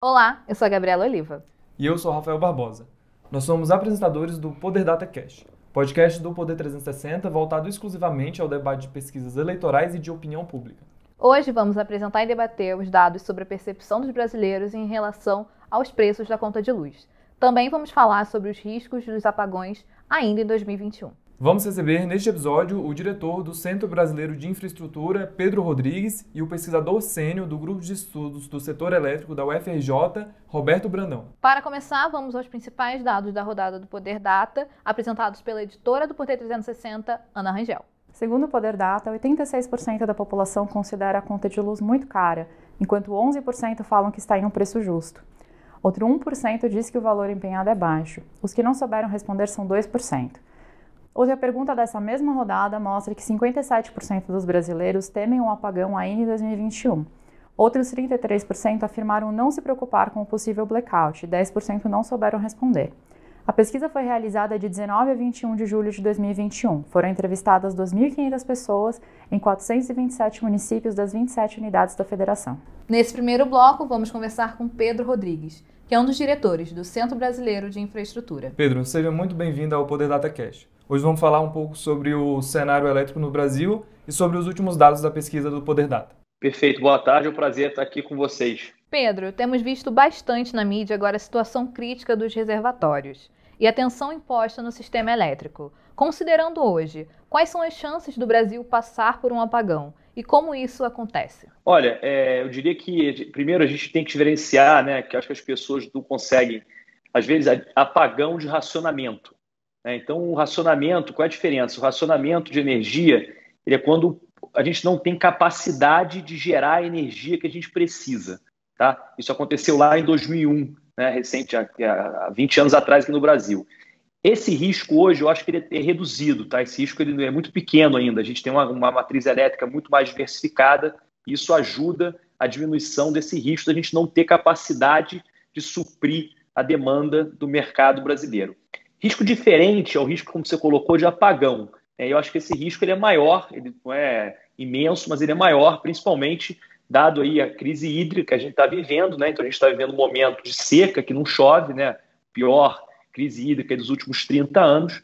Olá, eu sou a Gabriela Oliva. E eu sou o Rafael Barbosa. Nós somos apresentadores do Poder Data Cast, podcast do Poder 360 voltado exclusivamente ao debate de pesquisas eleitorais e de opinião pública. Hoje vamos apresentar e debater os dados sobre a percepção dos brasileiros em relação aos preços da conta de luz. Também vamos falar sobre os riscos dos apagões ainda em 2021. Vamos receber neste episódio o diretor do Centro Brasileiro de Infraestrutura, Pedro Rodrigues, e o pesquisador sênior do Grupo de Estudos do Setor Elétrico da UFRJ, Roberto Brandão. Para começar, vamos aos principais dados da rodada do Poder Data, apresentados pela editora do Poder 360, Ana Rangel. Segundo o Poder Data, 86% da população considera a conta de luz muito cara, enquanto 11% falam que está em um preço justo. Outro 1% diz que o valor empenhado é baixo. Os que não souberam responder são 2%. Outra pergunta dessa mesma rodada mostra que 57% dos brasileiros temem um apagão ainda em 2021. Outros 33% afirmaram não se preocupar com o possível blackout e 10% não souberam responder. A pesquisa foi realizada de 19 a 21 de julho de 2021. Foram entrevistadas 2.500 pessoas em 427 municípios das 27 unidades da federação. Nesse primeiro bloco, vamos conversar com Pedro Rodrigues, que é um dos diretores do Centro Brasileiro de Infraestrutura. Pedro, seja muito bem-vindo ao Poder Data Cast. Hoje vamos falar um pouco sobre o cenário elétrico no Brasil e sobre os últimos dados da pesquisa do Poder Data. Perfeito, boa tarde, é um prazer estar aqui com vocês. Pedro, temos visto bastante na mídia agora a situação crítica dos reservatórios e a tensão imposta no sistema elétrico. Considerando hoje, quais são as chances do Brasil passar por um apagão e como isso acontece? Olha, eu diria que primeiro a gente tem que diferenciar, que acho que as pessoas não conseguem, às vezes, apagão de racionamento. Então, o racionamento, qual é a diferença? O racionamento de energia, ele é quando a gente não tem capacidade de gerar a energia que a gente precisa. Tá? Isso aconteceu lá em 2001, recente, há 20 anos atrás aqui no Brasil. Esse risco hoje, eu acho que ele é reduzido, tá? Esse risco ele é muito pequeno ainda. A gente tem uma matriz elétrica muito mais diversificada e isso ajuda a diminuição desse risco da gente não ter capacidade de suprir a demanda do mercado brasileiro. Risco diferente é o risco, como você colocou, de apagão. Eu acho que esse risco ele é maior, ele não é imenso, mas ele é maior, principalmente dado aí a crise hídrica que a gente está vivendo, Então a gente está vivendo um momento de seca, que não chove, Pior crise hídrica dos últimos 30 anos,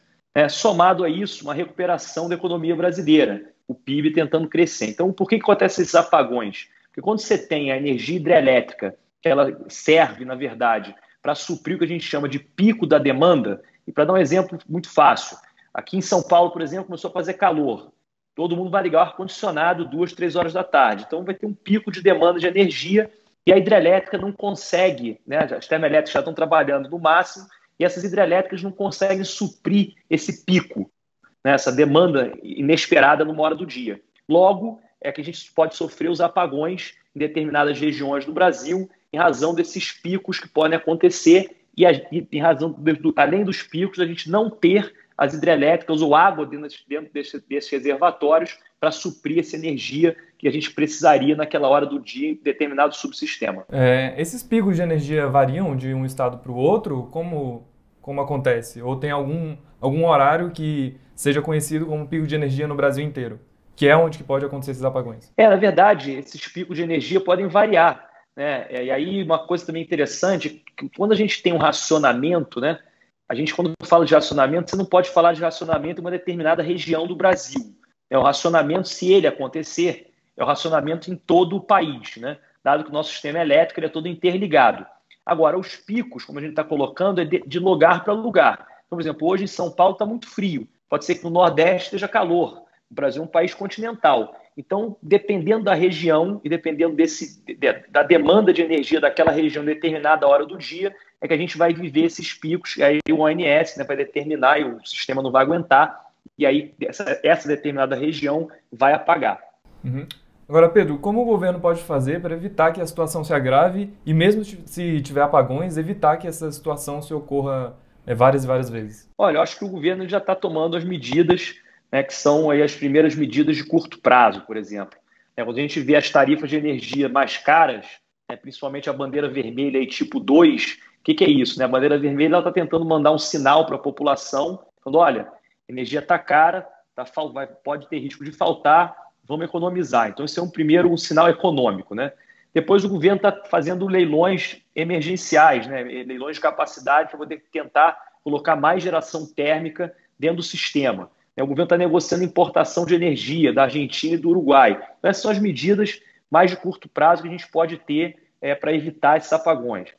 somado a isso, uma recuperação da economia brasileira, o PIB tentando crescer. Então, por que acontecem esses apagões? Porque quando você tem a energia hidrelétrica, que ela serve, na verdade, para suprir o que a gente chama de pico da demanda. E para dar um exemplo muito fácil, aqui em São Paulo, por exemplo, começou a fazer calor. Todo mundo vai ligar o ar-condicionado 2, 3 horas da tarde. Então vai ter um pico de demanda de energia e a hidrelétrica não consegue, as termoelétricas já estão trabalhando no máximo e essas hidrelétricas não conseguem suprir esse pico, essa demanda inesperada numa hora do dia. Logo, é que a gente pode sofrer os apagões em determinadas regiões do Brasil em razão desses picos que podem acontecer e em razão, além dos picos, a gente não ter as hidrelétricas ou água dentro desses reservatórios para suprir essa energia que a gente precisaria naquela hora do dia em determinado subsistema. Esses picos de energia variam de um estado para o outro? Como acontece? Ou tem algum horário que seja conhecido como pico de energia no Brasil inteiro? Que é onde que pode acontecer esses apagões? Na verdade, esses picos de energia podem variar. E aí uma coisa também interessante, que quando a gente tem um racionamento, a gente quando fala de racionamento, você não pode falar de racionamento em uma determinada região do Brasil. O racionamento, se ele acontecer, é o racionamento em todo o país, dado que o nosso sistema elétrico ele é todo interligado. Agora, os picos, como a gente está colocando, é de lugar para lugar. Então, por exemplo, hoje em São Paulo está muito frio, pode ser que no Nordeste esteja calor. O Brasil é um país continental. Então, dependendo da região e dependendo da demanda de energia daquela região em determinada hora do dia, é que a gente vai viver esses picos, e aí o ONS vai determinar e o sistema não vai aguentar, e aí essa determinada região vai apagar. Uhum. Agora, Pedro, como o governo pode fazer para evitar que a situação se agrave e mesmo se tiver apagões, evitar que essa situação se ocorra várias e várias vezes? Olha, eu acho que o governo já está tomando as medidas que são aí as primeiras medidas de curto prazo, por exemplo. Quando a gente vê as tarifas de energia mais caras, principalmente a bandeira vermelha aí, tipo 2, o que é isso? A bandeira vermelha está tentando mandar um sinal para a população, falando, olha, a energia está cara, pode ter risco de faltar, vamos economizar. Então, esse é um sinal econômico. Depois o governo está fazendo leilões emergenciais, né? Leilões de capacidade para poder tentar colocar mais geração térmica dentro do sistema. O governo está negociando importação de energia da Argentina e do Uruguai. Então, essas são as medidas mais de curto prazo que a gente pode ter para evitar esses apagões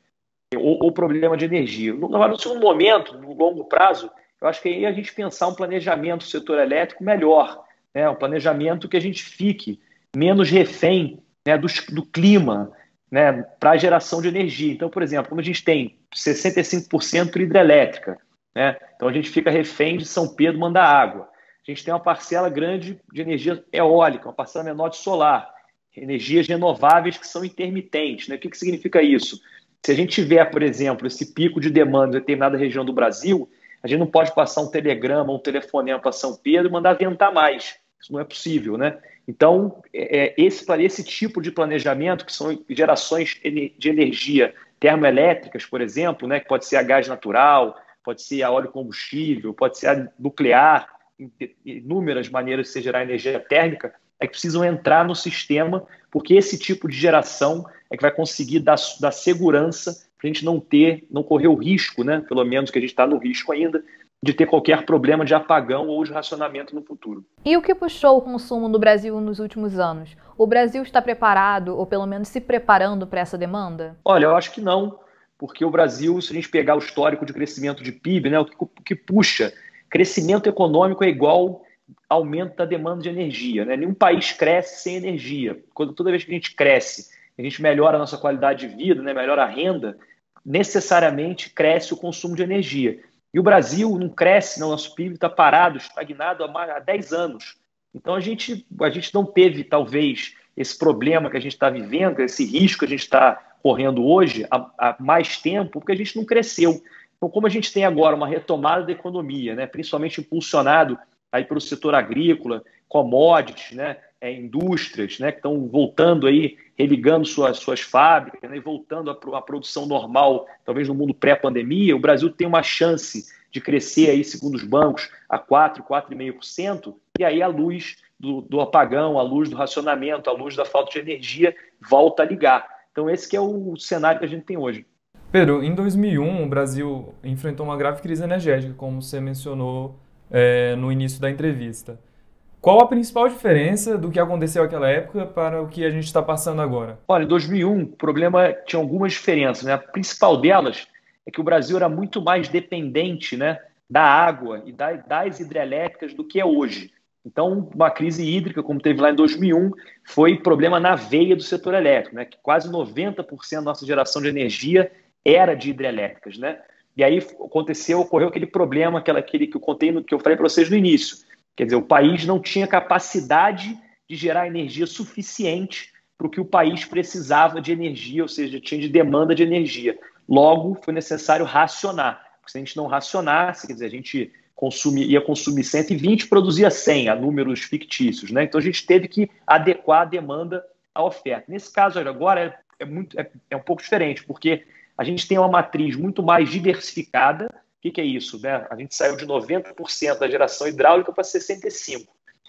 ou problema de energia. Agora, no segundo momento, no longo prazo, eu acho que aí a gente pensar um planejamento do setor elétrico melhor, né? Um planejamento que a gente fique menos refém, né, do clima, né, para a geração de energia. Então, por exemplo, como a gente tem 65% hidrelétrica, né, então a gente fica refém de São Pedro mandar água. A gente tem uma parcela grande de energia eólica, uma parcela menor de solar, energias renováveis que são intermitentes, né? O que significa isso? Se a gente tiver, por exemplo, esse pico de demanda em determinada região do Brasil, a gente não pode passar um telegrama, um telefonema para São Pedro e mandar ventar mais. Isso não é possível, né? Então, esse tipo de planejamento, que são gerações de energia termoelétricas, por exemplo, né, que pode ser a gás natural, pode ser a óleo combustível, pode ser a nuclear, inúmeras maneiras de se gerar energia térmica, que precisam entrar no sistema, porque esse tipo de geração é que vai conseguir dar segurança para a gente não correr o risco, né, pelo menos que a gente está no risco ainda, de ter qualquer problema de apagão ou de racionamento no futuro. E o que puxou o consumo no Brasil nos últimos anos? O Brasil está preparado, ou pelo menos se preparando para essa demanda? Olha, eu acho que não, porque o Brasil, se a gente pegar o histórico de crescimento de PIB, né, o que puxa, crescimento econômico é igual aumento da demanda de energia, né? Nenhum país cresce sem energia. Toda vez que a gente cresce, a gente melhora a nossa qualidade de vida, né, melhora a renda, necessariamente cresce o consumo de energia. E o Brasil não cresce, não, nosso PIB está parado, estagnado há 10 anos. Então a gente não teve, talvez, esse problema que a gente está vivendo, esse risco que a gente está correndo hoje há mais tempo, porque a gente não cresceu. Então, como a gente tem agora uma retomada da economia, né, principalmente impulsionado aí pelo setor agrícola, commodities, né, indústrias, né, que estão voltando aí, religando suas fábricas, né, e voltando à produção normal, talvez no mundo pré-pandemia, o Brasil tem uma chance de crescer aí, segundo os bancos, a 4,5%, e aí a luz do apagão, a luz do racionamento, a luz da falta de energia volta a ligar. Então esse que é o cenário que a gente tem hoje. Pedro, em 2001 o Brasil enfrentou uma grave crise energética, como você mencionou no início da entrevista. Qual a principal diferença do que aconteceu naquela época para o que a gente está passando agora? Olha, em 2001 o problema tinha algumas diferenças, né? A principal delas é que o Brasil era muito mais dependente, né, da água e das hidrelétricas do que é hoje. Então, uma crise hídrica, como teve lá em 2001, foi problema na veia do setor elétrico, né? Que quase 90% da nossa geração de energia era de hidrelétricas, né? E aí ocorreu aquele problema, aquele que eu contei, que eu falei para vocês no início. Quer dizer, o país não tinha capacidade de gerar energia suficiente para o que o país precisava de energia, ou seja, tinha de demanda de energia. Logo, foi necessário racionar. Porque se a gente não racionasse, quer dizer, a gente ia consumir 120 e produzia 100, a números fictícios, né? Então a gente teve que adequar a demanda à oferta. Nesse caso agora é um pouco diferente, porque a gente tem uma matriz muito mais diversificada. O que é isso, né? A gente saiu de 90% da geração hidráulica para 65%.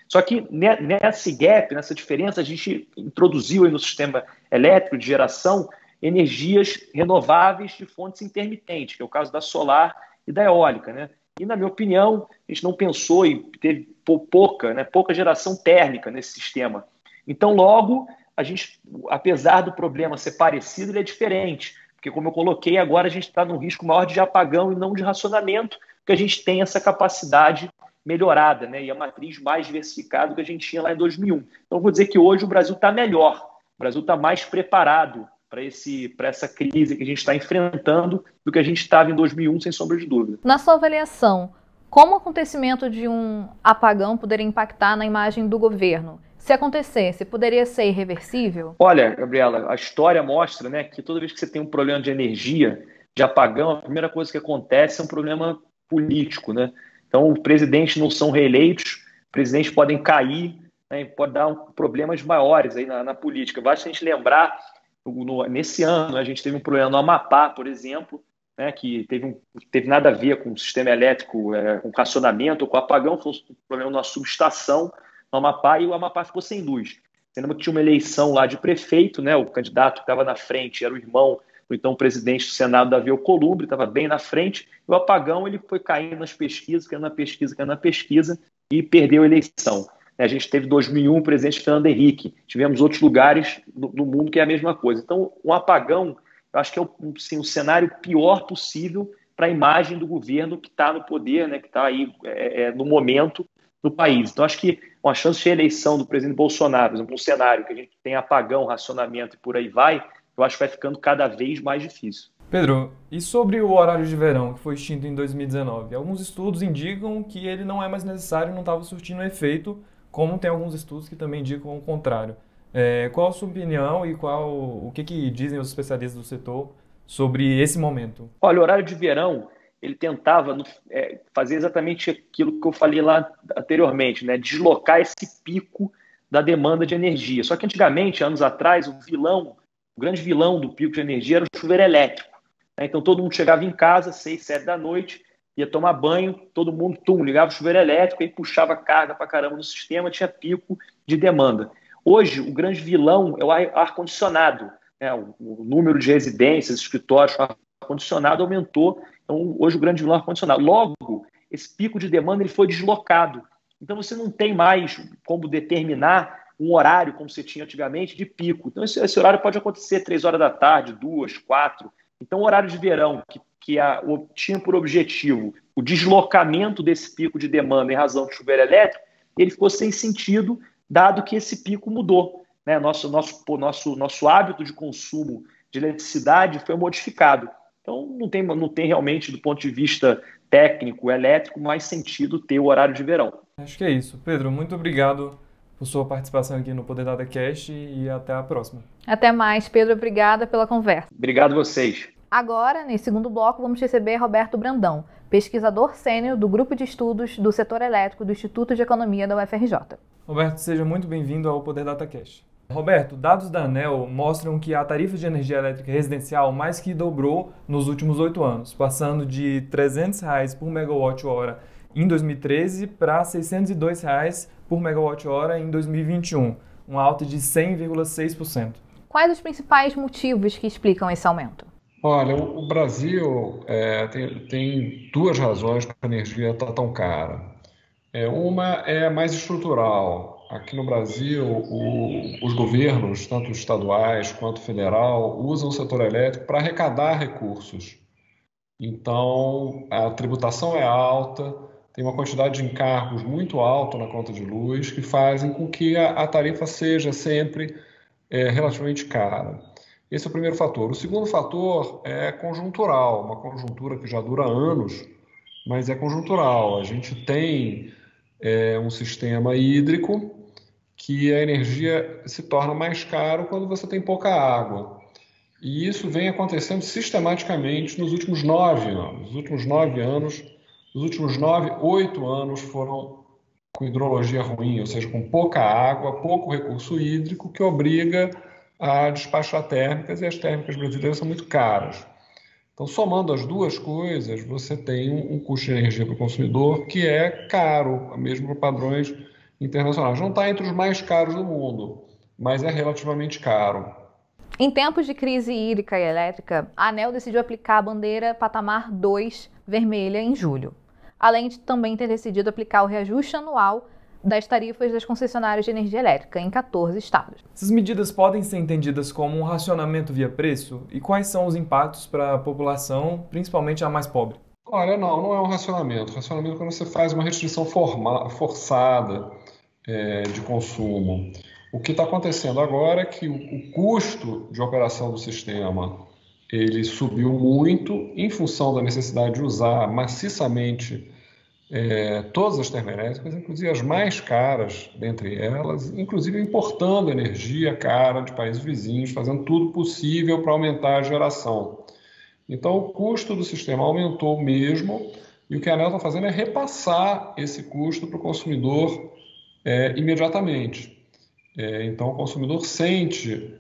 Só que nesse gap, nessa diferença, a gente introduziu aí no sistema elétrico de geração energias renováveis de fontes intermitentes, que é o caso da solar e da eólica, né? E, na minha opinião, a gente não pensou e teve pouca geração térmica nesse sistema. Então, logo, a gente, apesar do problema ser parecido, ele é diferente. Porque, como eu coloquei, agora a gente está num risco maior de apagão e não de racionamento, porque a gente tem essa capacidade melhorada, né? E a matriz mais diversificada do que a gente tinha lá em 2001. Então, vou dizer que hoje o Brasil está melhor, o Brasil está mais preparado para essa crise que a gente está enfrentando do que a gente estava em 2001, sem sombra de dúvida. Na sua avaliação, como o acontecimento de um apagão poderia impactar na imagem do governo? Se acontecesse, poderia ser irreversível? Olha, Gabriela, a história mostra, né, que toda vez que você tem um problema de energia, de apagão, a primeira coisa que acontece é um problema político, né? Então, os presidentes não são reeleitos, presidentes podem cair, né, pode dar problemas maiores aí na política. Basta a gente lembrar, nesse ano, a gente teve um problema no Amapá, por exemplo, né, que teve nada a ver com o sistema elétrico, com racionamento, com apagão, foi um problema numa subestação no Amapá, e o Amapá ficou sem luz. Você lembra que tinha uma eleição lá de prefeito, né? O candidato que estava na frente era o irmão do então presidente do Senado, Davi Alcolumbre, estava bem na frente. E o apagão ele foi caindo nas pesquisas, caindo na pesquisa e perdeu a eleição. A gente teve em 2001 o presidente Fernando Henrique. Tivemos outros lugares no mundo que é a mesma coisa. Então, um apagão, eu acho que é o cenário pior possível para a imagem do governo que está no poder, né? Que está aí no momento do país. Então, acho que uma chance de reeleição do presidente Bolsonaro, por exemplo, um cenário que a gente tem apagão, racionamento e por aí vai, eu acho que vai ficando cada vez mais difícil. Pedro, e sobre o horário de verão, que foi extinto em 2019? Alguns estudos indicam que ele não é mais necessário e não estava surtindo efeito, como tem alguns estudos que também indicam o contrário. Qual a sua opinião e o que dizem os especialistas do setor sobre esse momento? Olha, o horário de verão, ele tentava fazer exatamente aquilo que eu falei lá anteriormente, né? Deslocar esse pico da demanda de energia. Só que antigamente, anos atrás, o grande vilão do pico de energia era o chuveiro elétrico, né? Então todo mundo chegava em casa, 6, 7 da noite, ia tomar banho, todo mundo ligava o chuveiro elétrico e puxava carga pra caramba no sistema, tinha pico de demanda. Hoje, o grande vilão é o ar-condicionado, né? O número de residências, escritórios com ar-condicionado aumentou. Então, hoje o grande vilão é o ar-condicionado. Logo, esse pico de demanda ele foi deslocado. Então, você não tem mais como determinar um horário, como você tinha antigamente, de pico. Então, esse horário pode acontecer 3 horas da tarde, 2, 4. Então, o horário de verão, que tinha por objetivo o deslocamento desse pico de demanda em razão do chuveiro elétrico, ele ficou sem sentido, dado que esse pico mudou, né? Nosso hábito de consumo de eletricidade foi modificado. Então, não tem realmente, do ponto de vista técnico, elétrico, mais sentido ter o horário de verão. Acho que é isso. Pedro, muito obrigado por sua participação aqui no Poder Data Cast e até a próxima. Até mais, Pedro. Obrigada pela conversa. Obrigado a vocês. Agora, nesse segundo bloco, vamos receber Roberto Brandão, pesquisador sênior do Grupo de Estudos do Setor Elétrico do Instituto de Economia da UFRJ. Roberto, seja muito bem-vindo ao Poder Data Cast. Roberto, dados da ANEEL mostram que a tarifa de energia elétrica residencial mais que dobrou nos últimos 8 anos, passando de R$ 300 por megawatt-hora em 2013 para R$ 602 por megawatt-hora em 2021, uma alta de 100,6%. Quais os principais motivos que explicam esse aumento? Olha, o Brasil tem duas razões para a energia estar tão cara. Uma é mais estrutural. Aqui no Brasil, os governos, tanto estaduais quanto federal, usam o setor elétrico para arrecadar recursos. Então, a tributação é alta, tem uma quantidade de encargos muito alta na conta de luz que fazem com que a tarifa seja sempre relativamente cara. Esse é o primeiro fator. O segundo fator é conjuntural, uma conjuntura que já dura anos, mas é conjuntural. A gente tem um sistema hídrico que a energia se torna mais caro quando você tem pouca água. E isso vem acontecendo sistematicamente nos últimos 9 anos. Os últimos 8 anos foram com hidrologia ruim, ou seja, com pouca água, pouco recurso hídrico, que obriga a despachar térmicas, e as térmicas brasileiras são muito caras. Então, somando as duas coisas, você tem um custo de energia para o consumidor que é caro, mesmo para padrões internacionais. Não está entre os mais caros do mundo, mas é relativamente caro. Em tempos de crise hídrica e elétrica, a ANEEL decidiu aplicar a bandeira patamar 2 vermelha em julho, além de também ter decidido aplicar o reajuste anual das tarifas das concessionárias de energia elétrica em 14 estados. Essas medidas podem ser entendidas como um racionamento via preço? E quais são os impactos para a população, principalmente a mais pobre? Olha, não é um racionamento. Racionamento é quando você faz uma restrição forçada de consumo. O que está acontecendo agora é que o custo de operação do sistema ele subiu muito em função da necessidade de usar maciçamente todas as termoelétricas, inclusive as mais caras dentre elas, inclusive importando energia cara de países vizinhos, fazendo tudo possível para aumentar a geração. Então, o custo do sistema aumentou mesmo, e o que a ANEEL está fazendo é repassar esse custo para o consumidor imediatamente. Então, o consumidor sente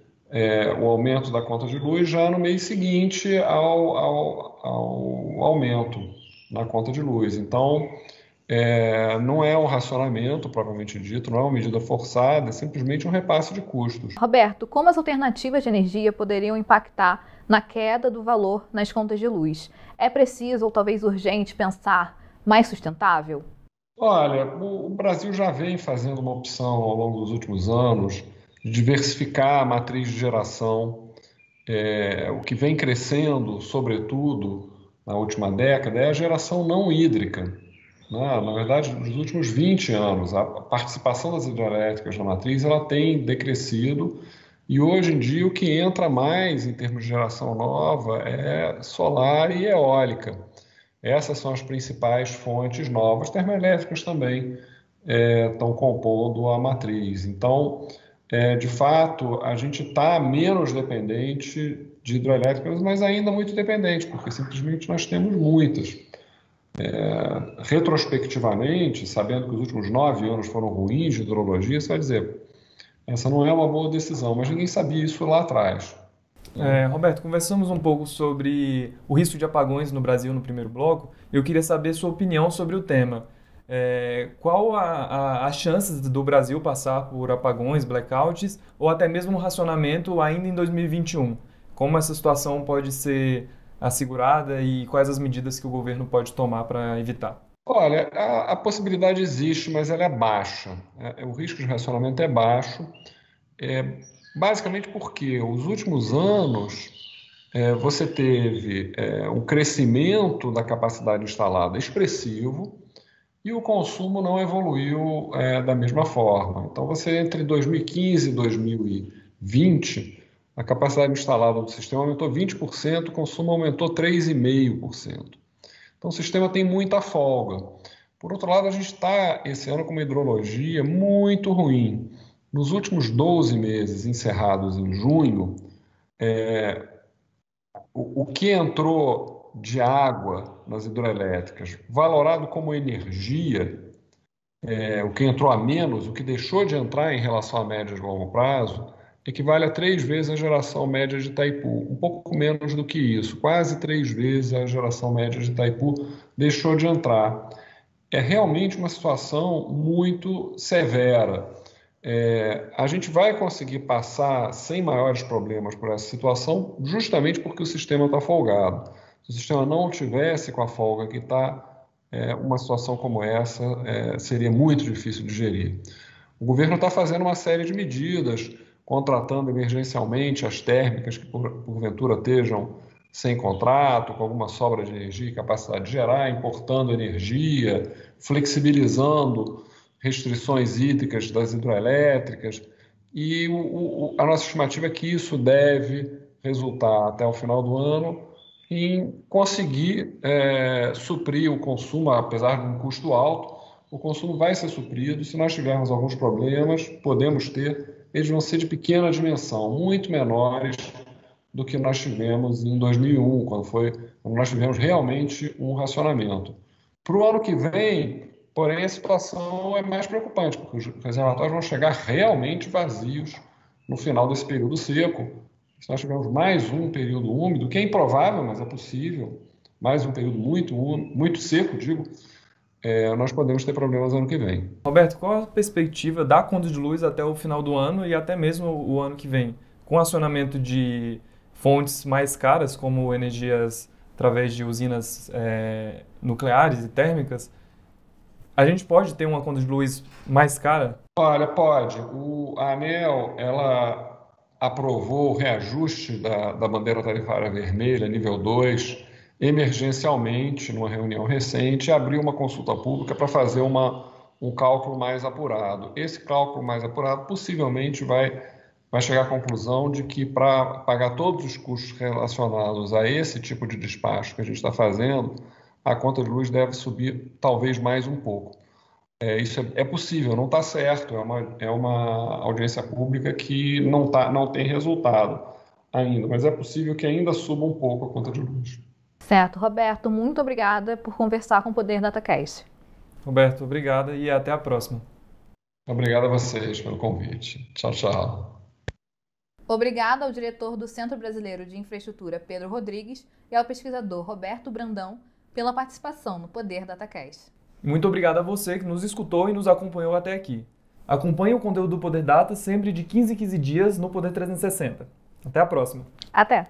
o aumento da conta de luz já no mês seguinte ao aumento na conta de luz. Então, Não é um racionamento propriamente dito, não é uma medida forçada, é simplesmente um repasse de custos. Roberto, como as alternativas de energia poderiam impactar na queda do valor nas contas de luz? É preciso ou talvez urgente pensar mais sustentável? Olha, o Brasil já vem fazendo uma opção ao longo dos últimos anos de diversificar a matriz de geração. O que vem crescendo, sobretudo na última década, é a geração não hídrica. Na verdade, nos últimos 20 anos, a participação das hidrelétricas na matriz ela tem decrescido e hoje em dia o que entra mais em termos de geração nova é solar e eólica. Essas são as principais fontes novas, termoelétricas também estão compondo a matriz. Então, de fato, a gente está menos dependente de hidrelétricas, mas ainda muito dependente, porque simplesmente nós temos muitas. Retrospectivamente, sabendo que os últimos 9 anos foram ruins de hidrologia, você vai dizer, essa não é uma boa decisão, mas ninguém sabia isso lá atrás. Roberto, conversamos um pouco sobre o risco de apagões no Brasil no primeiro bloco. Eu queria saber sua opinião sobre o tema. Qual as chances do Brasil passar por apagões, blackouts ou até mesmo um racionamento ainda em 2021? Como essa situação pode ser assegurada e quais as medidas que o governo pode tomar para evitar? Olha, a possibilidade existe, mas ela é baixa. O risco de racionamento é baixo. Basicamente porque os últimos anos você teve um crescimento da capacidade instalada expressivo e o consumo não evoluiu da mesma forma. Então, entre 2015 e 2020, a capacidade instalada do sistema aumentou 20%, o consumo aumentou 3,5%. Então, o sistema tem muita folga. Por outro lado, a gente está esse ano com uma hidrologia muito ruim. Nos últimos 12 meses, encerrados em junho, o que entrou de água nas hidrelétricas, valorado como energia, o que entrou a menos, o que deixou de entrar em relação à média de longo prazo, equivale a 3 vezes a geração média de Itaipu. Um pouco menos do que isso, quase 3 vezes a geração média de Itaipu deixou de entrar. É realmente uma situação muito severa. A gente vai conseguir passar sem maiores problemas por essa situação, justamente porque o sistema está folgado. Se o sistema não tivesse com a folga que está, uma situação como essa seria muito difícil de gerir. O governo está fazendo uma série de medidas, contratando emergencialmente as térmicas que porventura estejam sem contrato, com alguma sobra de energia e capacidade de gerar, importando energia, flexibilizando restrições hídricas das hidrelétricas, e a nossa estimativa é que isso deve resultar até o final do ano em conseguir suprir o consumo, apesar de um custo alto, o consumo vai ser suprido. Se nós tivermos alguns problemas, podemos ter, eles vão ser de pequena dimensão, muito menores do que nós tivemos em 2001, quando nós tivemos realmente um racionamento. Para o ano que vem, porém, a situação é mais preocupante, porque os reservatórios vão chegar realmente vazios no final desse período seco. Se nós tivermos mais um período úmido, que é improvável, mas é possível, mais um período muito seco, nós podemos ter problemas ano que vem. Roberto, qual a perspectiva da conta de luz até o final do ano e até mesmo o ano que vem? Com acionamento de fontes mais caras, como energias através de usinas nucleares e térmicas, a gente pode ter uma conta de luz mais cara? Olha, pode. A ANEEL, ela aprovou o reajuste da bandeira tarifária vermelha, nível 2, emergencialmente, numa reunião recente, e abriu uma consulta pública para fazer um cálculo mais apurado. Esse cálculo mais apurado possivelmente vai chegar à conclusão de que, para pagar todos os custos relacionados a esse tipo de despacho que a gente está fazendo, a conta de luz deve subir talvez mais um pouco. Isso é possível, não está certo, é uma audiência pública que não tem resultado ainda, mas é possível que ainda suba um pouco a conta de luz. Certo. Roberto, muito obrigada por conversar com o Poder Datacast. Roberto, obrigada e até a próxima. Obrigado a vocês pelo convite. Tchau, tchau. Obrigada ao diretor do Centro Brasileiro de Infraestrutura, Pedro Rodrigues, e ao pesquisador Roberto Brandão pela participação no Poder Datacast. Muito obrigado a você que nos escutou e nos acompanhou até aqui. Acompanhe o conteúdo do Poder Data sempre de 15 em 15 dias no Poder 360. Até a próxima. Até!